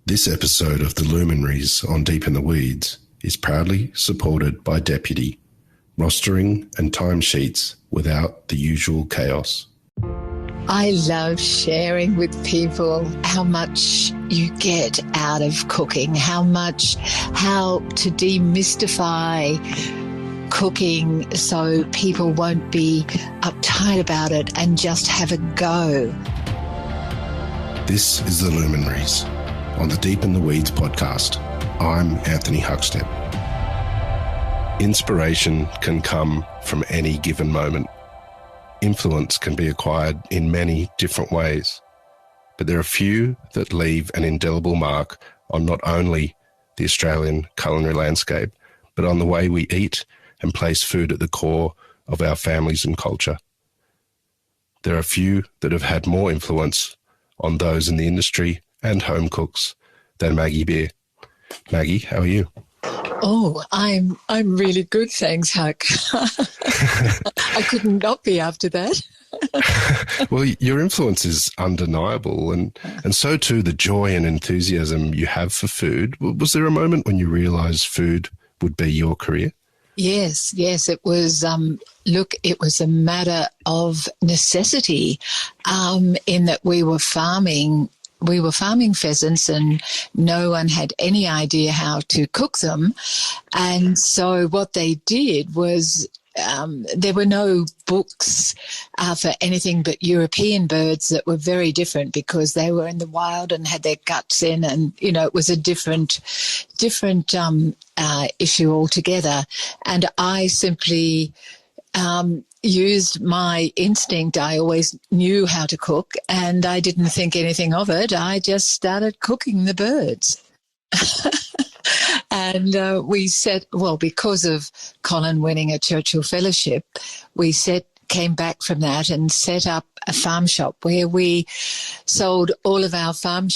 This episode of the Luminaries on Deep in the Weeds is proudly supported by Deputy, rostering and timesheets without the usual chaos. I love sharing with people how much you get out of cooking, how to demystify cooking so people won't be uptight about it and just have a go. This is the Luminaries on the Deep in the Weeds podcast. I'm Anthony Huckstep. Inspiration can come from any given moment. Influence can be acquired in many different ways, but there are few that leave an indelible mark on not only the Australian culinary landscape, but on the way we eat and place food at the core of our families and culture. There are few that have had more influence on those in the industry and home cooks than Maggie Beer. Maggie, how are you? Oh, I'm really good, thanks, Huck. I couldn't not be after that. Well, your influence is undeniable, and so too the joy and enthusiasm you have for food. Was there a moment when you realised food would be your career? Yes, it was. It was a matter of necessity, in that we were farming pheasants and no one had any idea how to cook them. And so what they did was there were no books for anything but European birds that were very different because they were in the wild and had their guts in, and, you know, it was a different issue altogether. And I simply used my instinct. I always knew how to cook and I didn't think anything of it. I just started cooking the birds. And because of Colin winning a Churchill Fellowship, came back from that and set up a farm shop where we sold all of our farm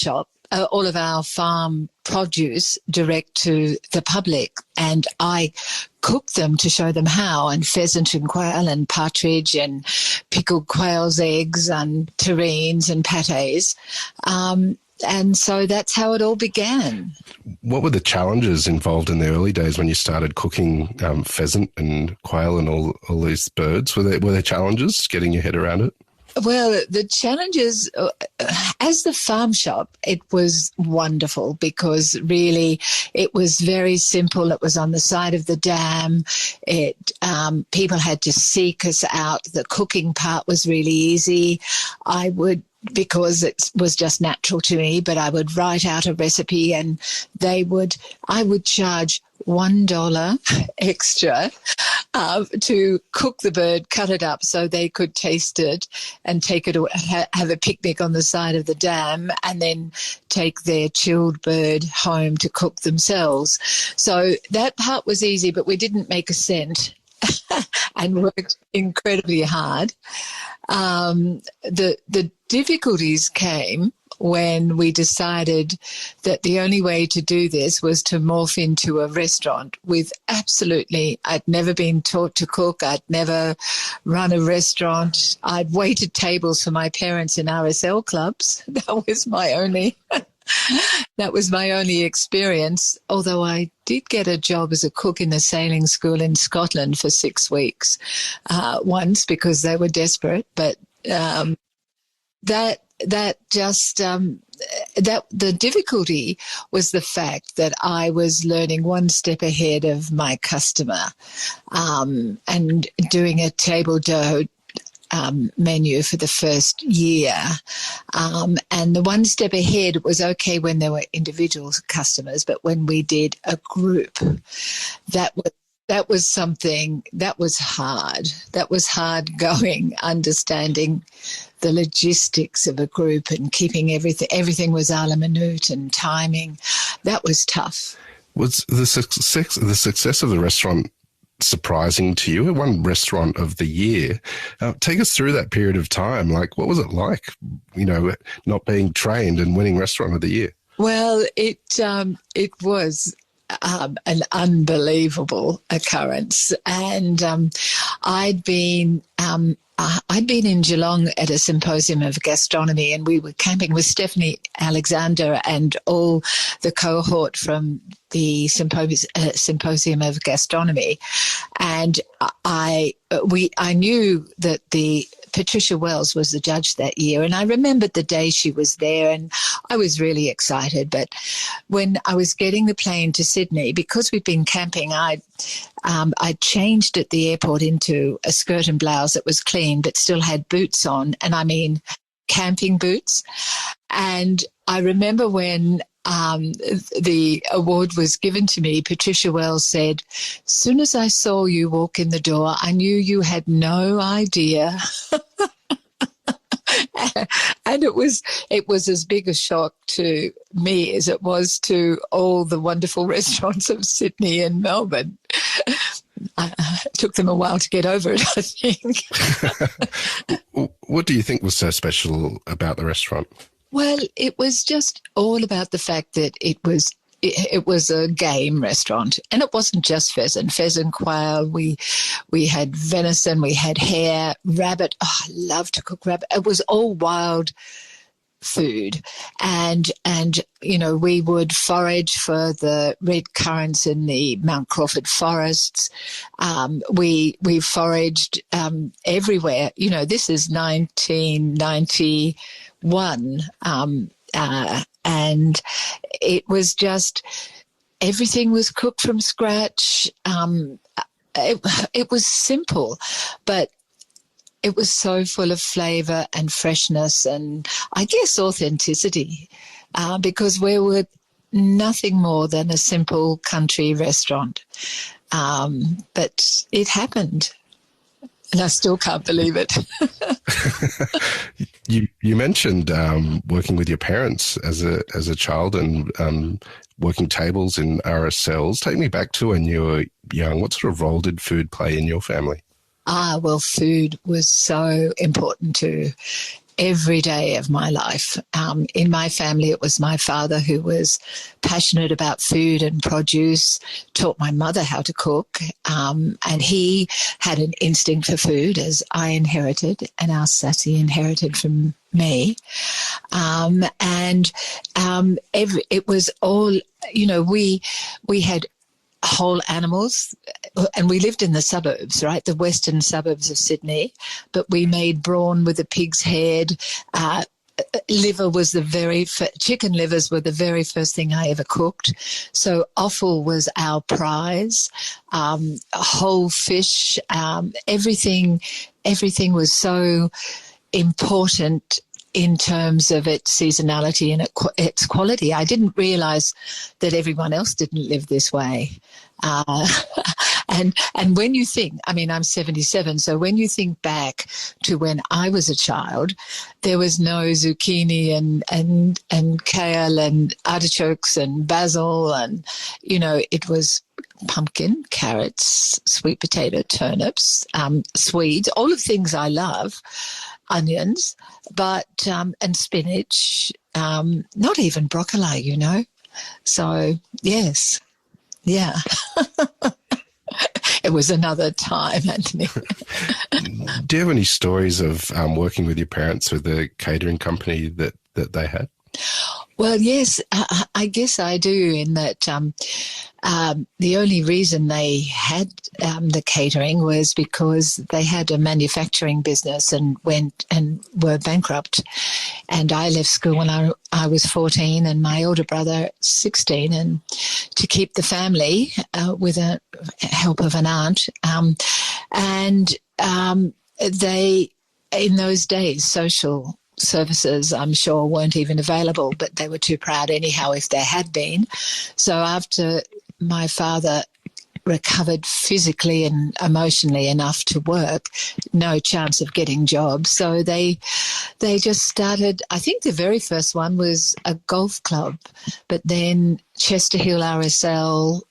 produce direct to the public, and I cooked them to show them how, and pheasant and quail and partridge and pickled quail's eggs and terrines and pâtés. And so that's how it all began. What were the challenges involved in the early days when you started cooking pheasant and quail and all these birds? Were there challenges getting your head around it? Well, the challenges, as the farm shop, it was wonderful because really it was very simple. It was on the side of the dam. People had to seek us out. The cooking part was really easy. Because it was just natural to me, but I would write out a recipe and I would charge $1 extra to cook the bird, cut it up so they could taste it and take it, have a picnic on the side of the dam, and then take their chilled bird home to cook themselves. So that part was easy, but we didn't make a cent and worked incredibly hard. The difficulties came when we decided that the only way to do this was to morph into a restaurant with I'd never been taught to cook. I'd never run a restaurant. I'd waited tables for my parents in RSL clubs. That was my only experience, although I did get a job as a cook in the sailing school in Scotland for 6 weeks once because they were desperate. But the difficulty was the fact that I was learning one step ahead of my customer and doing a table d'hote menu for the first year. And the one step ahead was okay when there were individual customers, but when we did a group, that was something that was hard. That was hard going, understanding the logistics of a group and keeping everything was a la minute and timing. That was tough. Was the success of the restaurant surprising to you? It won Restaurant of the Year. Take us through that period of time. Like, what was it like, not being trained and winning Restaurant of the Year? Well, it was an unbelievable occurrence. And I'd been in Geelong at a symposium of gastronomy, and we were camping with Stephanie Alexander and all the cohort from the symposium of gastronomy. And I knew that the Patricia Wells was the judge that year, and I remembered the day she was there, and I was really excited. But when I was getting the plane to Sydney, because we'd been camping, I changed at the airport into a skirt and blouse that was clean but still had boots on, and I mean camping boots. And I remember when the award was given to me, Patricia Wells said, "As soon as I saw you walk in the door, I knew you had no idea." And it was as big a shock to me as it was to all the wonderful restaurants of Sydney and Melbourne. It took them a while to get over it, I think. What do you think was so special about the restaurant? Well, it was just all about the fact that it was a game restaurant, and it wasn't just pheasant, quail. We had venison, we had hare, rabbit. Oh, I love to cook rabbit. It was all wild food, and we would forage for the red currants in the Mount Crawford forests. We foraged everywhere. This is 1991. And it was just, everything was cooked from scratch. It was simple, but it was so full of flavour and freshness and I guess authenticity, because we were nothing more than a simple country restaurant. But it happened. And I still can't believe it. You mentioned working with your parents as a child and working tables in RSLs. Take me back to when you were young. What sort of role did food play in your family? Well, food was so important to every day of my life. In my family, it was my father who was passionate about food and produce, taught my mother how to cook, and he had an instinct for food, as I inherited, and our Sassy inherited from me. It was all, we had whole animals, and we lived in the suburbs, right, the western suburbs of Sydney, but we made brawn with a pig's head. Liver was chicken livers were the very first thing I ever cooked. So offal was our prize. Whole fish, everything was so important in terms of its seasonality and its quality. I didn't realise that everyone else didn't live this way. And when you think, I'm 77, so when you think back to when I was a child, there was no zucchini and kale and artichokes and basil, and it was pumpkin, carrots, sweet potato, turnips, swedes, all of things I love, onions, but and spinach, not even broccoli, So yes, yeah. It was another time, Anthony. Do you have any stories of working with your parents with the catering company that they had? Well, yes, I guess I do, in that the only reason they had the catering was because they had a manufacturing business and went and were bankrupt. And I left school when I was 14 and my older brother 16, and to keep the family with the help of an aunt. They, in those days, social services, I'm sure, weren't even available, but they were too proud anyhow if there had been. So after my father recovered physically and emotionally enough to work, no chance of getting jobs. So they just started, I think the very first one was a golf club, but then Chester Hill RSL,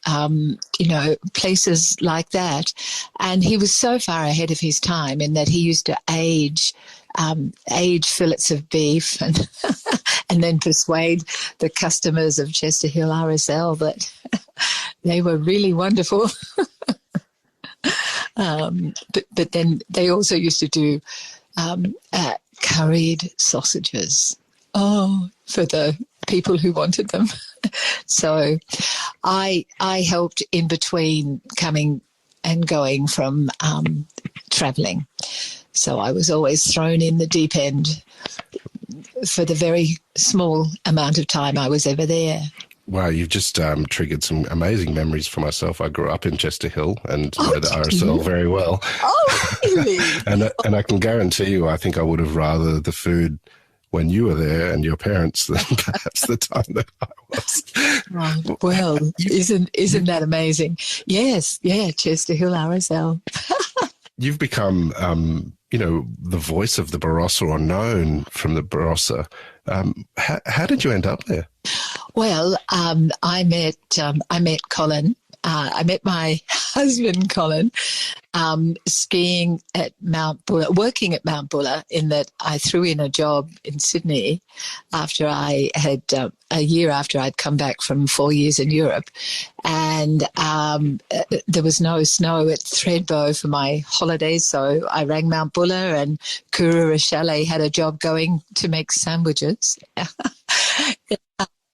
places like that. And he was so far ahead of his time in that he used to age fillets of beef and and then persuade the customers of Chester Hill RSL They were really wonderful. But then they also used to do curried sausages. Oh, for the people who wanted them. So I helped in between coming and going from traveling. So I was always thrown in the deep end for the very small amount of time I was ever there. Wow, you've just triggered some amazing memories for myself. I grew up in Chester Hill and know the RSL very well. Oh, really? and I can guarantee you, I think I would have rather the food when you were there and your parents than perhaps the time that I was. Oh, well, isn't that amazing? Yes, yeah, Chester Hill RSL. You've become, the voice of the Barossa, or known from the Barossa. How did you end up there? Well, I met Colin. I met my husband, Colin, skiing at Mount Buller, working at Mount Buller, in that I threw in a job in Sydney after I had, a year after I'd come back from 4 years in Europe. And there was no snow at Thredbo for my holidays, so I rang Mount Buller, and Kurura Chalet had a job going to make sandwiches.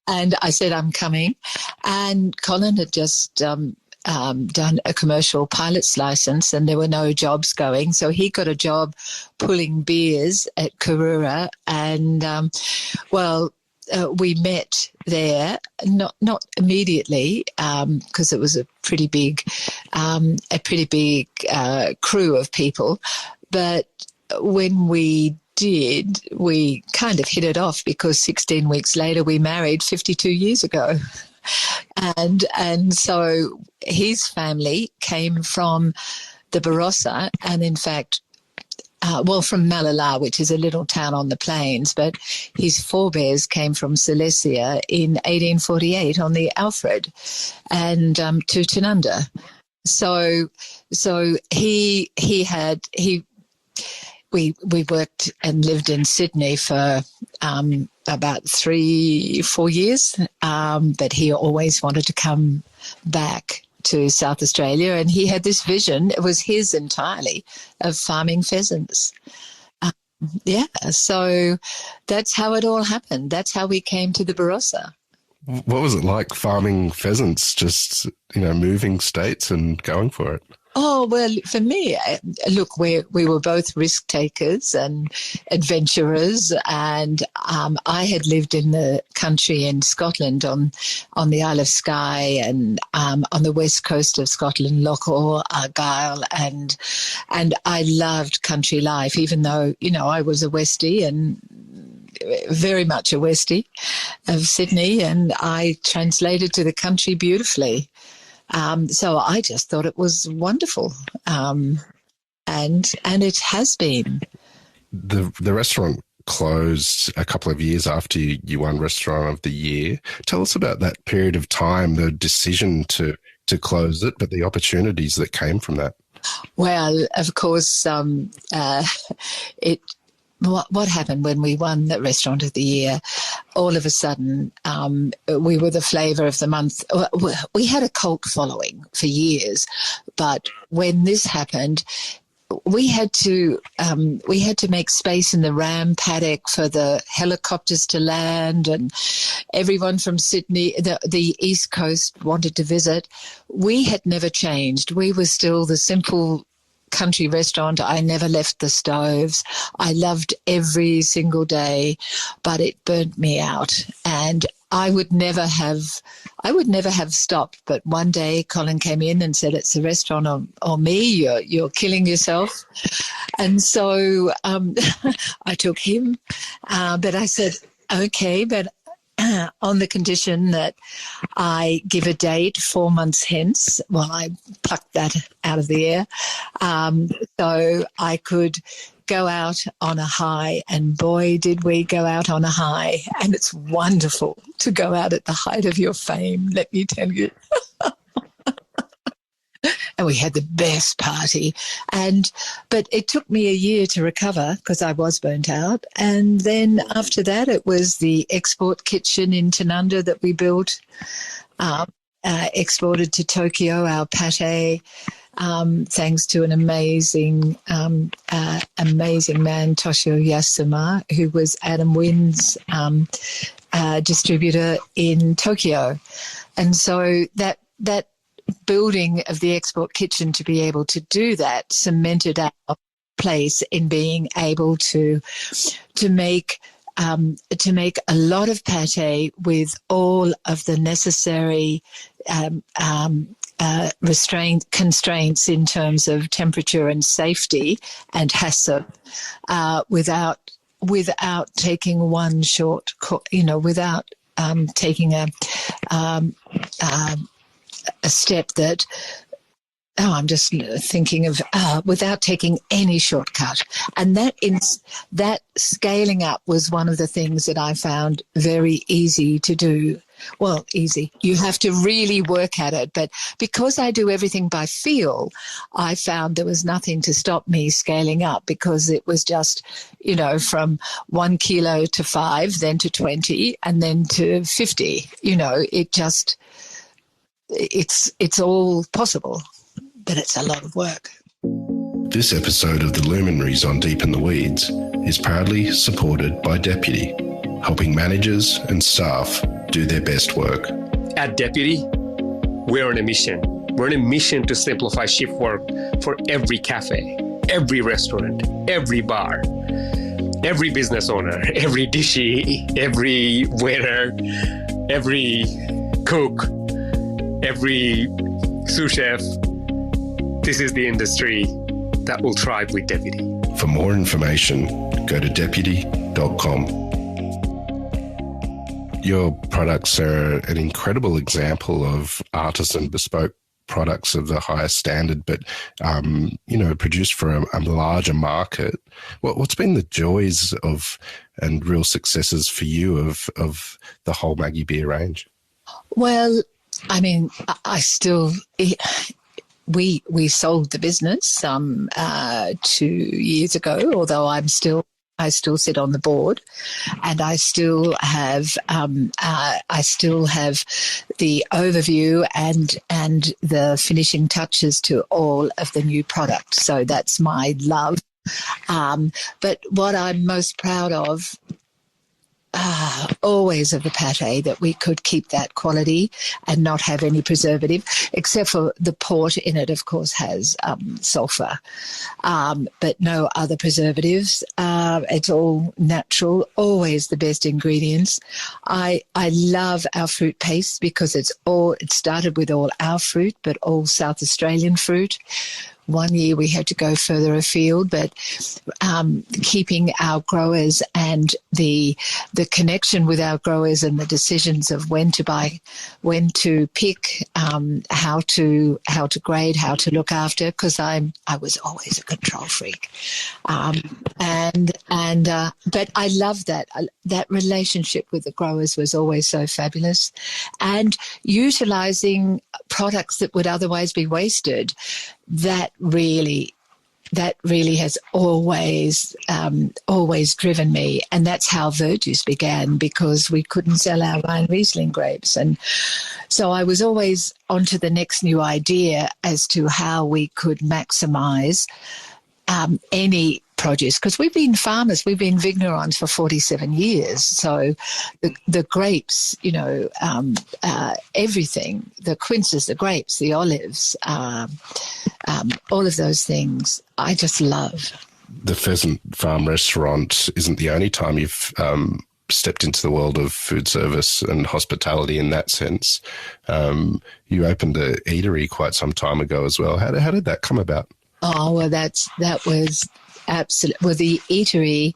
And I said, I'm coming. And Colin had just done a commercial pilot's license, and there were no jobs going. So he got a job pulling beers at Kurura. And, we met there, not immediately, because it was a pretty big crew of people. But when we did, we kind of hit it off, because 16 weeks later we married 52 years ago. And so his family came from the Barossa, and in fact, from Malala, which is a little town on the plains, but his forebears came from Silesia in 1848 on the Alfred and to Tanunda. So we worked and lived in Sydney for about 3-4 years, but he always wanted to come back to South Australia, and he had this vision, it was his entirely, of farming pheasants. So that's how it all happened. That's how we came to the Barossa. What was it like farming pheasants, just, moving states and going for it? Oh, well, for me, look, we were both risk takers and adventurers, and I had lived in the country in Scotland on the Isle of Skye and on the west coast of Scotland, Locke, Argyll, and I loved country life, even though, I was a Westie and very much a Westie of Sydney, and I translated to the country beautifully. So I just thought it was wonderful, and it has been. The restaurant closed a couple of years after you won Restaurant of the Year. Tell us about that period of time, the decision to close it, but the opportunities that came from that. Well, of course, What happened when we won the Restaurant of the Year, all of a sudden we were the flavour of the month. We had a cult following for years, but when this happened, we had to make space in the ram paddock for the helicopters to land, and everyone from Sydney, the East Coast, wanted to visit. We had never changed. We were still the simple country restaurant. I never left the stoves. I loved every single day, but it burnt me out, and I would never have stopped. But one day Colin came in and said, "It's a restaurant or me. You're killing yourself." And so I took him, but I said, "Okay, but on the condition that I give a date 4 months hence." Well, I plucked that out of the air, so I could go out on a high, and boy, did we go out on a high. And it's wonderful to go out at the height of your fame, let me tell you. And we had the best party. But it took me a year to recover because I was burnt out. And then after that, it was the export kitchen in Tanunda that we built. exported to Tokyo our pate, thanks to an amazing man, Toshio Yasuma, who was Adam Wynn's distributor in Tokyo. And so that building of the export kitchen to be able to do that cemented our place in being able to make a lot of pate with all of the necessary constraints in terms of temperature and safety and HACCP, without taking one short, without taking a step that. Oh, I'm just thinking of without taking any shortcut, and that scaling up was one of the things that I found very easy to do. Well, easy. You have to really work at it, but because I do everything by feel, I found there was nothing to stop me scaling up, because it was just, from 1 kilo to 5, then to 20, and then to 50. It's all possible. But it's a lot of work. This episode of the Luminaries on Deep in the Weeds is proudly supported by Deputy, helping managers and staff do their best work. At Deputy, we're on a mission. We're on a mission to simplify shift work for every cafe, every restaurant, every bar, every business owner, every dishie, every waiter, every cook, every sous chef. This is the industry that will thrive with Deputy. For more information, go to deputy.com. Your products are an incredible example of artisan bespoke products of the highest standard, but, produced for a larger market. What's been the joys of and real successes for you of the whole Maggie Beer range? Well, I mean, We sold the business 2 years ago, although I still sit on the board, and I still have the overview and the finishing touches to all of the new product. So that's my love. But what I'm most proud of, always of the pate, that we could keep that quality and not have any preservative, except for the port in it, of course, has sulfur, but no other preservatives. It's all natural, always the best ingredients. I love our fruit paste because it started with all our fruit, but all South Australian fruit. One year we had to go further afield, but keeping our growers and the connection with our growers and the decisions of when to buy, when to pick, how to grade, how to look after, because I was always a control freak, but I love that relationship with the growers was always so fabulous, and utilising products that would otherwise be wasted. That really has always driven me, and that's how Verjuice began, because we couldn't sell our Rhine Riesling grapes, and so I was always onto the next new idea as to how we could maximise any produce, because we've been farmers, we've been vignerons for 47 years. So the grapes, everything, the quinces, the grapes, the olives, all of those things, I just love. The Pheasant Farm restaurant isn't the only time you've stepped into the world of food service and hospitality in that sense. You opened an eatery quite some time ago as well. How did that come about? Oh, well, that was absolutely. Well, the eatery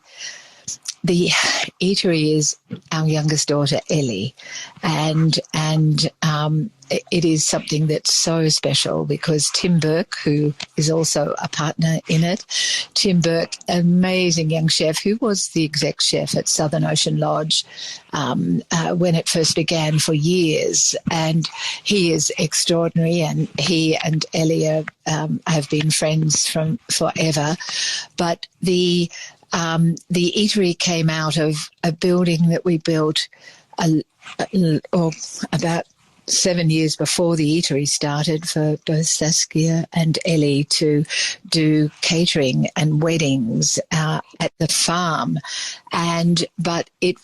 is our youngest daughter, Ellie, and it is something that's so special because Tim Burke, who is also a partner in it, Tim Burke, amazing young chef who was the exec chef at Southern Ocean Lodge when it first began for years, and he is extraordinary, and he and Ellie have been friends from forever. But the eatery came out of a building that we built about 7 years before the eatery started, for both Saskia and Ellie to do catering and weddings at the farm. But it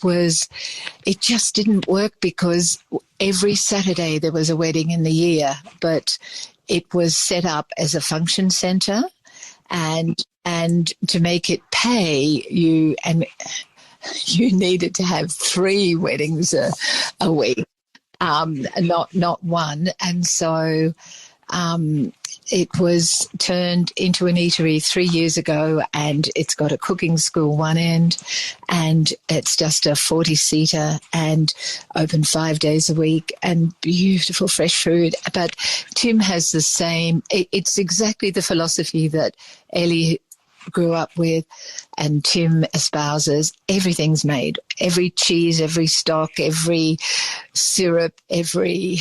just didn't work because every Saturday there was a wedding in the year, but it was set up as a function centre, and to make it pay, you needed to have 3 weddings a week. Not one. And so it was turned into an eatery 3 years ago, and it's got a cooking school one end, and it's just a 40-seater and open 5 days a week, and beautiful fresh food. But Tim has the same, it's exactly the philosophy that Ellie grew up with and Tim espouses. Everything's made. Every cheese, every stock, every syrup, everything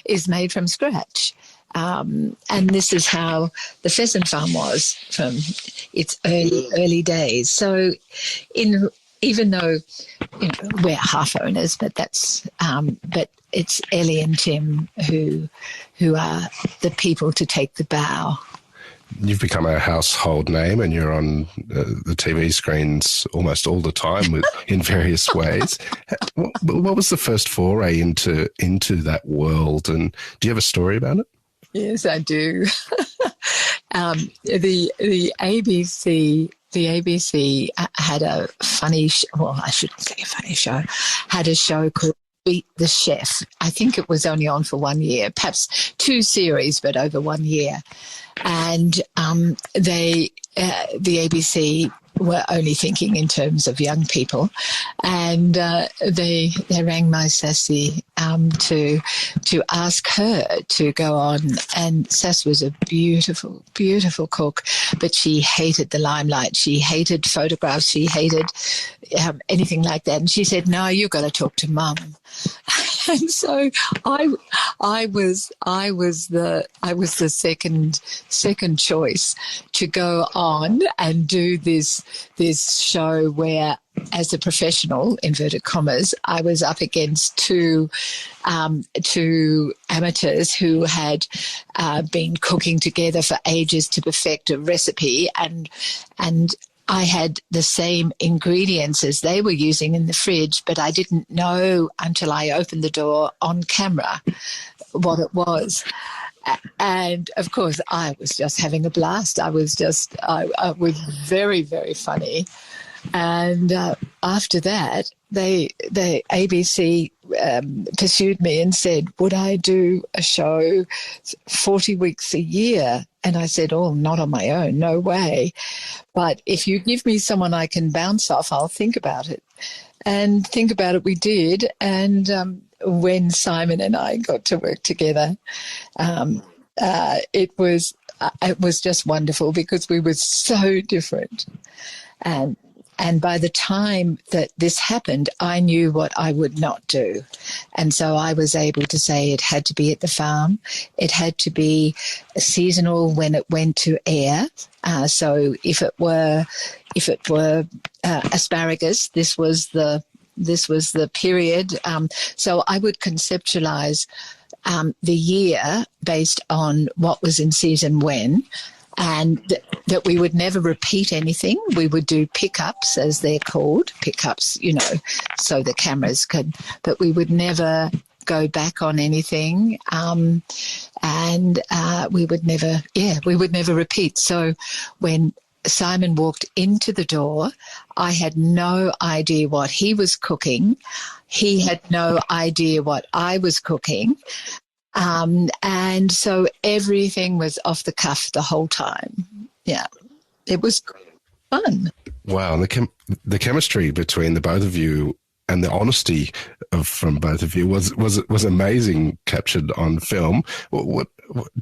is made from scratch. And this is how the pheasant farm was from its early days. So even though we're half owners, but but it's Ellie and Tim who are the people to take the bow. You've become a household name, and you're on the TV screens almost all the time in various ways. What was the first foray into that world, and do you have a story about it? Yes, I do. The ABC had a funny I shouldn't say a funny show, had a show called Beat the Chef. I think it was only on for 1 year, perhaps 2 series, but over 1 year. And the ABC were only thinking in terms of young people, and they rang my Sassy to ask her to go on. And Sass was a beautiful, beautiful cook, but she hated the limelight. She hated photographs. She hated anything like that. And she said, "No, you've got to talk to Mum." And so I was the second choice to go on and do this show where, as a professional, inverted commas, I was up against two amateurs who had been cooking together for ages to perfect a recipe, and I had the same ingredients as they were using in the fridge, but I didn't know until I opened the door on camera what it was. And of course, I was just having a blast. I was very, very funny. And after that, the ABC pursued me and said, would I do a show 40 weeks a year? And I said, oh, not on my own, no way. But if you give me someone I can bounce off, I'll think about it. And think about it we did. And when Simon and I got to work together, it was just wonderful because we were so different. And by the time that this happened, I knew what I would not do. And so I was able to say it had to be at the farm. It had to be seasonal when it went to air. So if it were asparagus, this was the period. So I would conceptualize the year based on what was in season when. And that we would never repeat anything. We would do pickups, as they're called, pickups, so the cameras could, but we would never go back on anything. And we would never repeat. So when Simon walked into the door, I had no idea what he was cooking. He had no idea what I was cooking. And so everything was off the cuff the whole time. Yeah, it was fun. Wow, and the chemistry between the both of you and the honesty from both of you was amazing, captured on film. What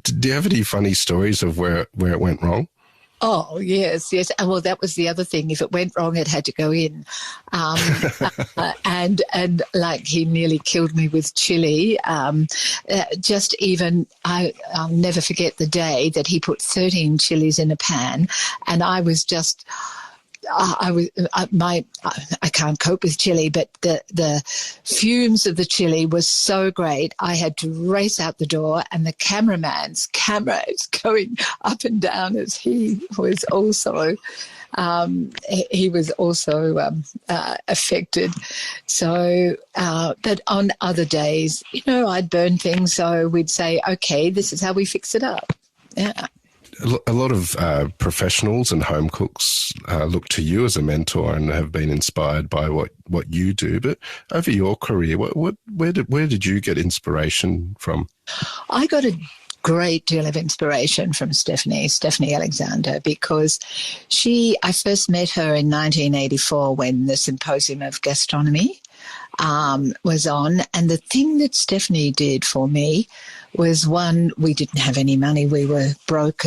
do you have any funny stories of where it went wrong? Oh, yes. And well, that was the other thing. If it went wrong, it had to go in. And like he nearly killed me with chili. I'll never forget the day that he put 13 chilies in a pan, and I was just I can't cope with chili, but the fumes of the chili was so great. I had to race out the door, and the cameraman's camera is going up and down as he was also affected. So, but on other days, I'd burn things. So we'd say, okay, this is how we fix it up. Yeah. A lot of professionals and home cooks look to you as a mentor and have been inspired by what you do. But over your career, where did you get inspiration from? I got a great deal of inspiration from Stephanie Alexander, because I first met her in 1984 when the Symposium of Gastronomy was on. And the thing that Stephanie did for me was, one, we didn't have any money. We were broke.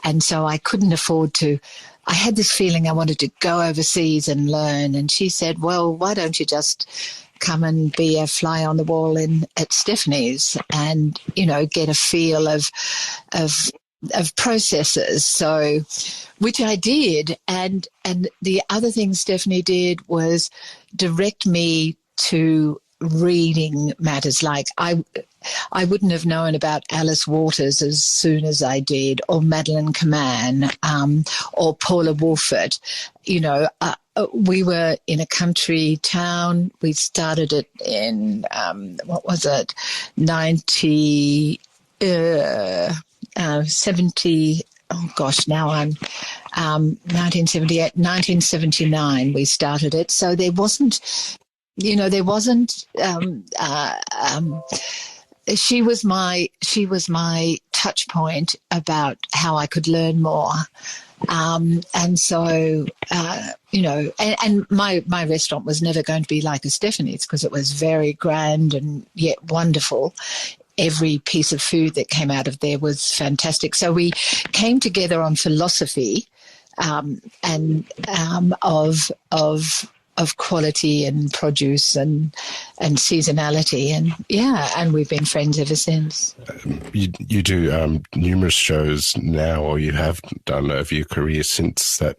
And so I couldn't afford to. I had this feeling I wanted to go overseas and learn. And she said, well, why don't you just come and be a fly on the wall at Stephanie's and, get a feel of processes. So, which I did. And the other thing Stephanie did was direct me to reading matters. Like I wouldn't have known about Alice Waters as soon as I did, or Madeleine Kaman, or Paula Wolfert. We were in a country town. We started it in 1978, 1979 we started it. So there wasn't, she was my touch point about how I could learn more. And so, and my restaurant was never going to be like a Stephanie's, because it was very grand and yet wonderful. Every piece of food that came out of there was fantastic. So we came together on philosophy of quality and produce and seasonality, and we've been friends ever since. You do numerous shows now, or you have done over your career since the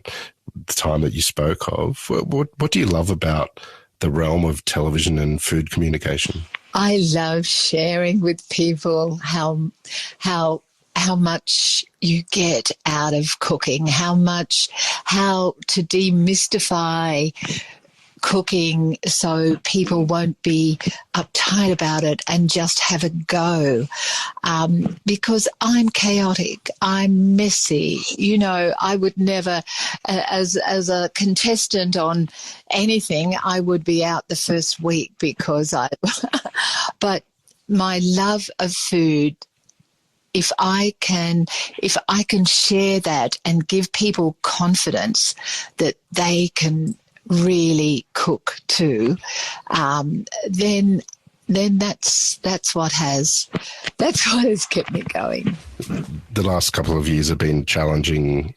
time that you spoke of. What do you love about the realm of television and food communication? I love sharing with people how much you get out of cooking, how to demystify cooking so people won't be uptight about it and just have a go. Because I'm chaotic, I'm messy. I would never, as a contestant on anything, I would be out the first week because but my love of food, if I can share that and give people confidence that they can really cook too, then that's what has kept me going. The last couple of years have been challenging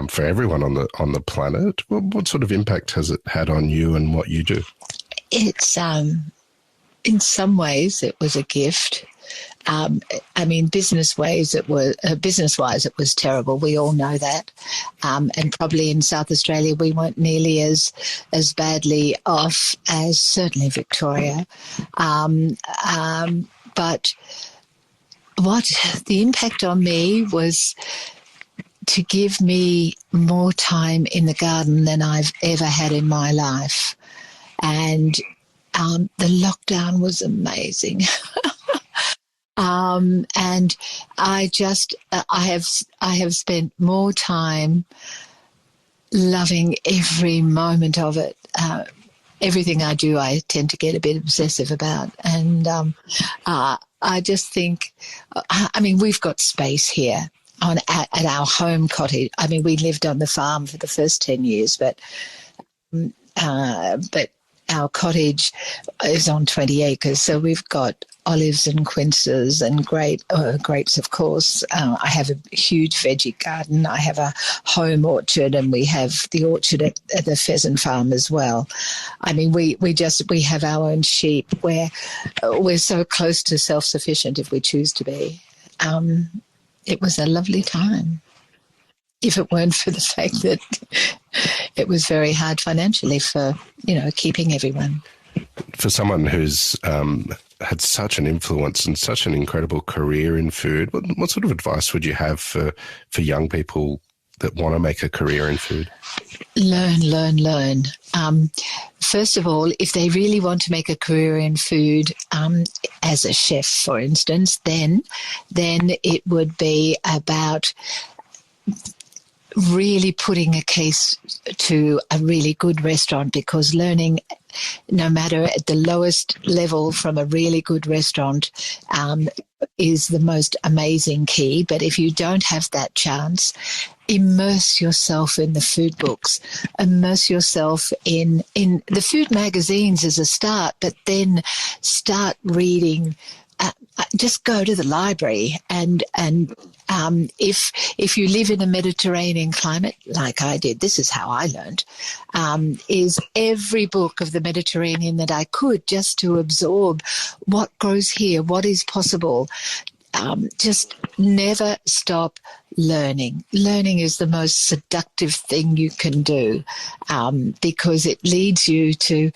for everyone on the planet. What sort of impact has it had on you and what you do? It's in some ways it was a gift. Business-wise, it was terrible. We all know that. And probably in South Australia, we weren't nearly as badly off as certainly Victoria. But what the impact on me was to give me more time in the garden than I've ever had in my life. And the lockdown was amazing. And I have spent more time loving every moment of it. Everything I do, I tend to get a bit obsessive about. And I just think, we've got space here at our home cottage. We lived on the farm for the first 10 years, but our cottage is on 20 acres, so we've got olives and quinces and grapes, of course. I have a huge veggie garden. I have a home orchard, and we have the orchard at the pheasant farm as well. We have our own sheep. We're so close to self-sufficient if we choose to be. It was a lovely time. if it weren't for the fact that it was very hard financially for, keeping everyone. For someone who's had such an influence and such an incredible career in food, what sort of advice would you have for young people that want to make a career in food? Learn. First of all, if they really want to make a career in food, as a chef, for instance, then it would be about really putting a case to a really good restaurant, because learning, no matter at the lowest level from a really good restaurant, is the most amazing key. But if you don't have that chance, immerse yourself in the food books, immerse yourself in the food magazines as a start, but then start reading. Just go to the library and if you live in a Mediterranean climate, like I did, this is how I learned, is every book of the Mediterranean that I could, just to absorb what grows here, what is possible. Just never stop learning. Learning is the most seductive thing you can do, because it leads you to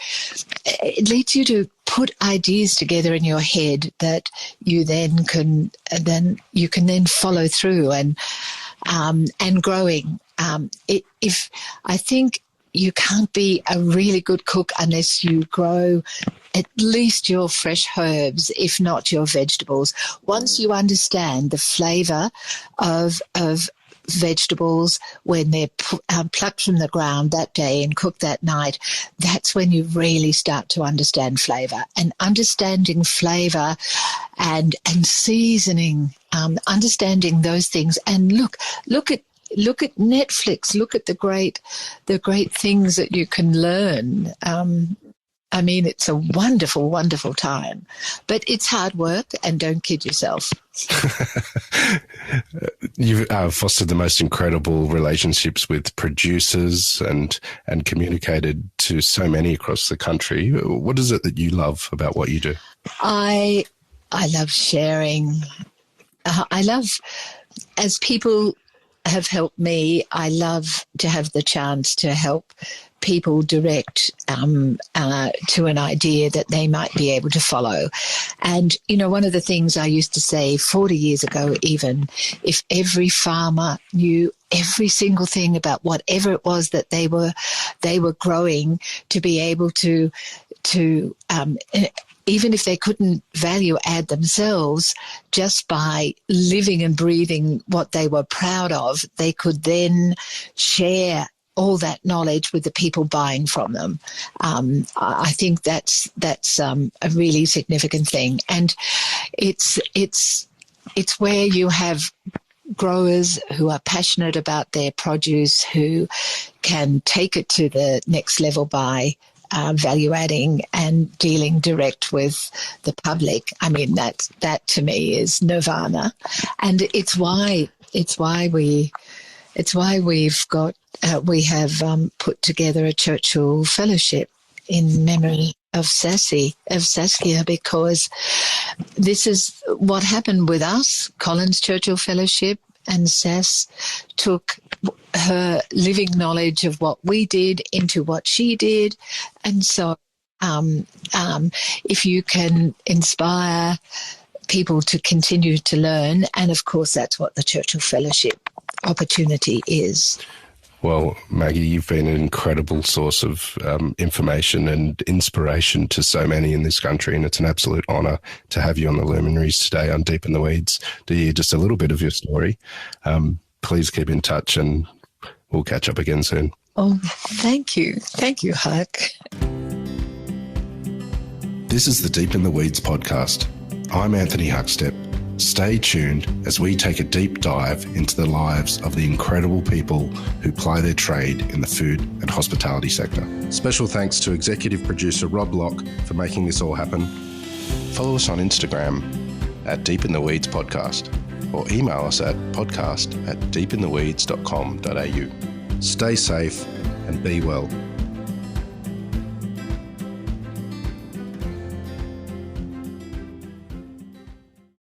put ideas together in your head that you can follow through and growing. If I think you can't be a really good cook unless you grow at least your fresh herbs, if not your vegetables. Once you understand the flavour of vegetables when they're plucked from the ground that day and cooked that night, that's when you really start to understand flavour. And understanding flavour and seasoning, understanding those things. And look at Netflix. Look at the great things that you can learn. I mean, it's a wonderful, wonderful time, but it's hard work, and don't kid yourself. You've fostered the most incredible relationships with producers and communicated to so many across the country. What is it that you love about what you do? I love sharing. I love, as people have helped me, I love to have the chance to help people direct to an idea that they might be able to follow. And, one of the things I used to say 40 years ago, even, if every farmer knew every single thing about whatever it was that they were growing, to be able to even if they couldn't value add themselves, just by living and breathing what they were proud of, they could then share all that knowledge with the people buying from them. I think that's a really significant thing, and it's where you have growers who are passionate about their produce, who can take it to the next level by value adding and dealing direct with the public. I mean, that to me is nirvana, and it's why we have put together a Churchill Fellowship in memory of Saskia, because this is what happened with us. Collins Churchill Fellowship, and Sass took her living knowledge of what we did into what she did. And so if you can inspire people to continue to learn, and of course that's what the Churchill Fellowship opportunity is. Well, Maggie, you've been an incredible source of information and inspiration to so many in this country, and it's an absolute honour to have you on the Luminaries today on Deep in the Weeds to hear just a little bit of your story. Please keep in touch, and we'll catch up again soon. Oh, thank you. Thank you, Huck. This is the Deep in the Weeds podcast. I'm Anthony Huckstep. Stay tuned as we take a deep dive into the lives of the incredible people who ply their trade in the food and hospitality sector. Special thanks to executive producer Rob Locke for making this all happen. Follow us on Instagram at Deep in the Weeds Podcast, or email us at podcast@deepintheweeds.com.au. Stay safe and be well.